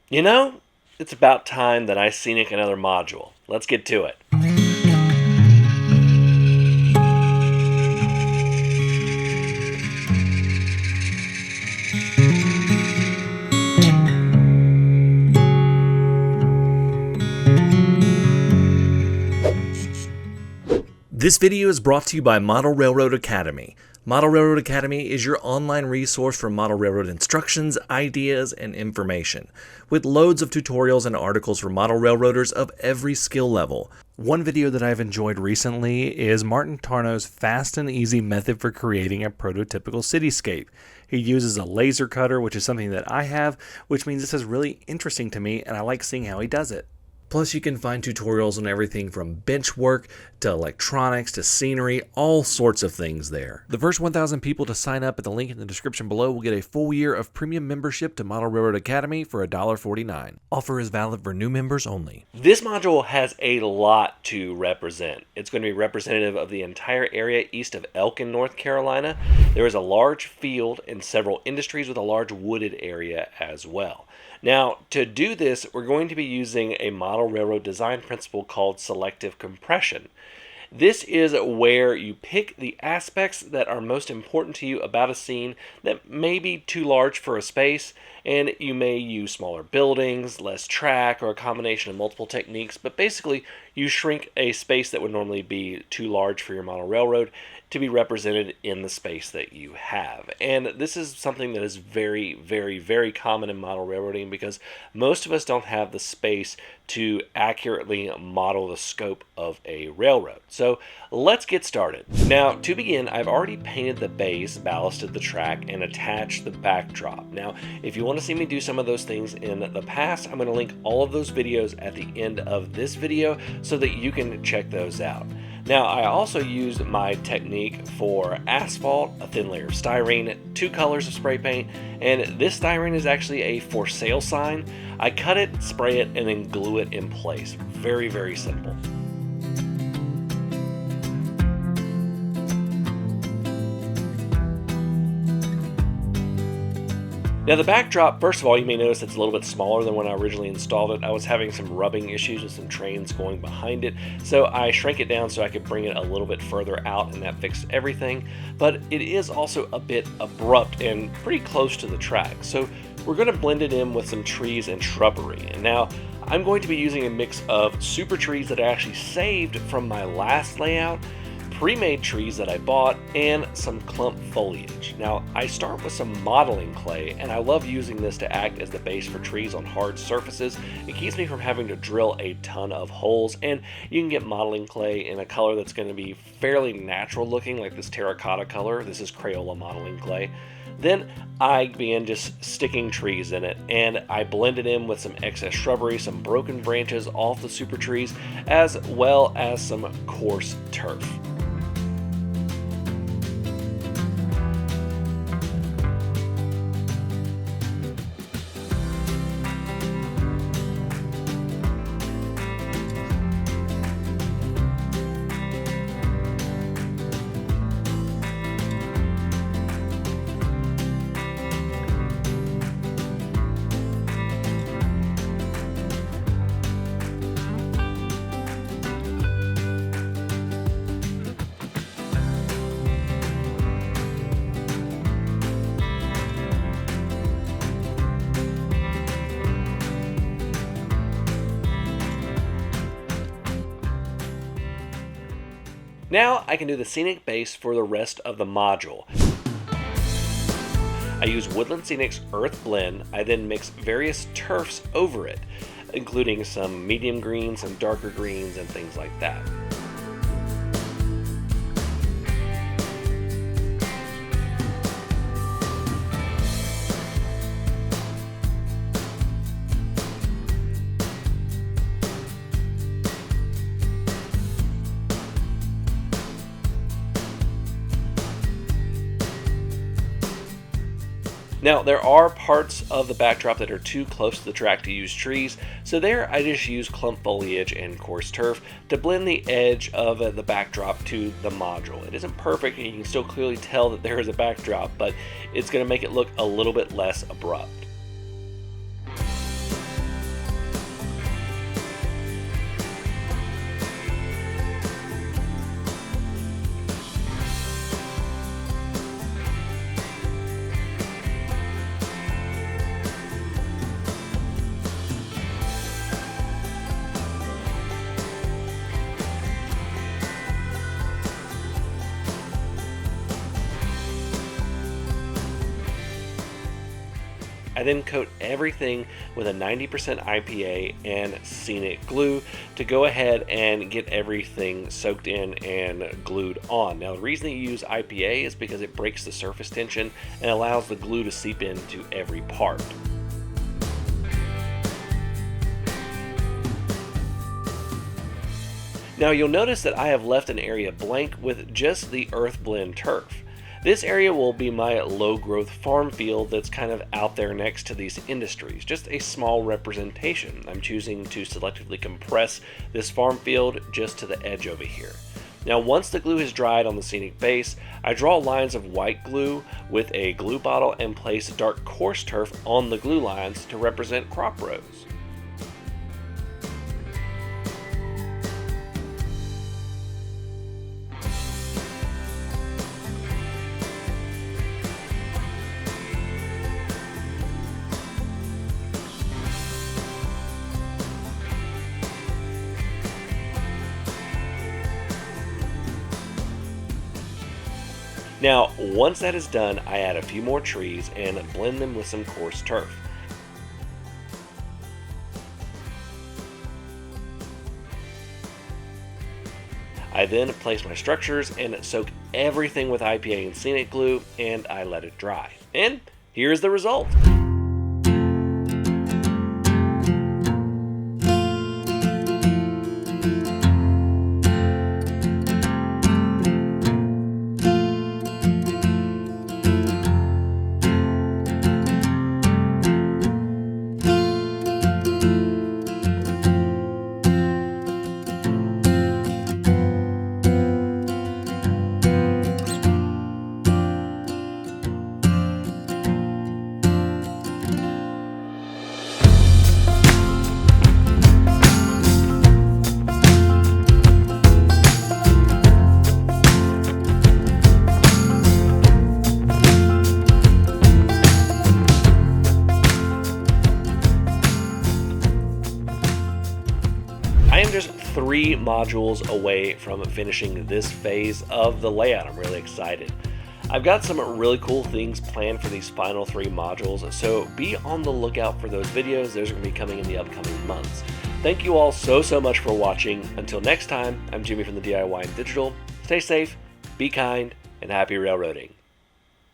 You know, it's about time that I scenic another module. Let's get to it. This video is brought to you by Model Railroad Academy. Model Railroad Academy is your online resource for model railroad instructions, ideas, and information, with loads of tutorials and articles for model railroaders of every skill level. One video that I've enjoyed recently is Martin Tarnow's fast and easy method for creating a prototypical cityscape. He uses a laser cutter, which is something that I have, which means this is really interesting to me, and I like seeing how he does it. Plus, you can find tutorials on everything from bench work to electronics to scenery, all sorts of things there. The first 1,000 people to sign up at the link in the description below will get a full year of premium membership to Model Railroad Academy for $1.49. Offer is valid for new members only. This module has a lot to represent. It's going to be representative of the entire area east of Elkin, North Carolina. There is a large field and several industries with a large wooded area as well. Now, to do this, we're going to be using a model railroad design principle called selective compression. This is where you pick the aspects that are most important to you about a scene that may be too large for a space, and you may use smaller buildings, less track, or a combination of multiple techniques, but basically you shrink a space that would normally be too large for your model railroad to be represented in the space that you have. And this is something that is very, very, very common in model railroading because most of us don't have the space to accurately model the scope of a railroad. So let's get started. Now, to begin, I've already painted the base, ballasted the track, and attached the backdrop. Now, if you want to see me do some of those things in the past, I'm going to link all of those videos at the end of this video so that you can check those out. Now, I also used my technique for asphalt, a thin layer of styrene, 2 colors of spray paint, and this styrene is actually a for sale sign. I cut it, spray it, and then glue it in place. Very, very simple. Now the backdrop, first of all, you may notice it's a little bit smaller than when I originally installed it. I was having some rubbing issues with some trains going behind it, so I shrank it down so I could bring it a little bit further out, and that fixed everything. But it is also a bit abrupt and pretty close to the track, so we're going to blend it in with some trees and shrubbery. And now I'm going to be using a mix of super trees that I actually saved from my last layout, pre-made trees that I bought, and some clump foliage. Now, I start with some modeling clay, and I love using this to act as the base for trees on hard surfaces. It keeps me from having to drill a ton of holes, and you can get modeling clay in a color that's going to be fairly natural looking, like this terracotta color. This is Crayola modeling clay. Then I began just sticking trees in it, and I blended in with some excess shrubbery, some broken branches off the super trees, as well as some coarse turf. Now I can do the scenic base for the rest of the module. I use Woodland Scenic's Earth Blend. I then mix various turfs over it, including some medium greens, some darker greens, and things like that. Now, there are parts of the backdrop that are too close to the track to use trees, so there I just use clump foliage and coarse turf to blend the edge of the backdrop to the module. It isn't perfect, and you can still clearly tell that there is a backdrop, but it's going to make it look a little bit less abrupt. I then coat everything with a 90% IPA and scenic glue to go ahead and get everything soaked in and glued on. Now, the reason that you use IPA is because it breaks the surface tension and allows the glue to seep into every part. Now, you'll notice that I have left an area blank with just the earth blend turf. This area will be my low growth farm field that's kind of out there next to these industries, just a small representation. I'm choosing to selectively compress this farm field just to the edge over here. Now, once the glue has dried on the scenic base, I draw lines of white glue with a glue bottle and place dark coarse turf on the glue lines to represent crop rows. Now, once that is done, I add a few more trees and blend them with some coarse turf. I then place my structures and soak everything with IPA and scenic glue, and I let it dry. And here's the result. I am just 3 modules away from finishing this phase of the layout. I'm really excited. I've got some really cool things planned for these final 3 modules, so be on the lookout for those videos. Those are going to be coming in the upcoming months. Thank you all so much for watching. Until next time, I'm Jimmy from the DIY and Digital. Stay safe, be kind, and happy railroading.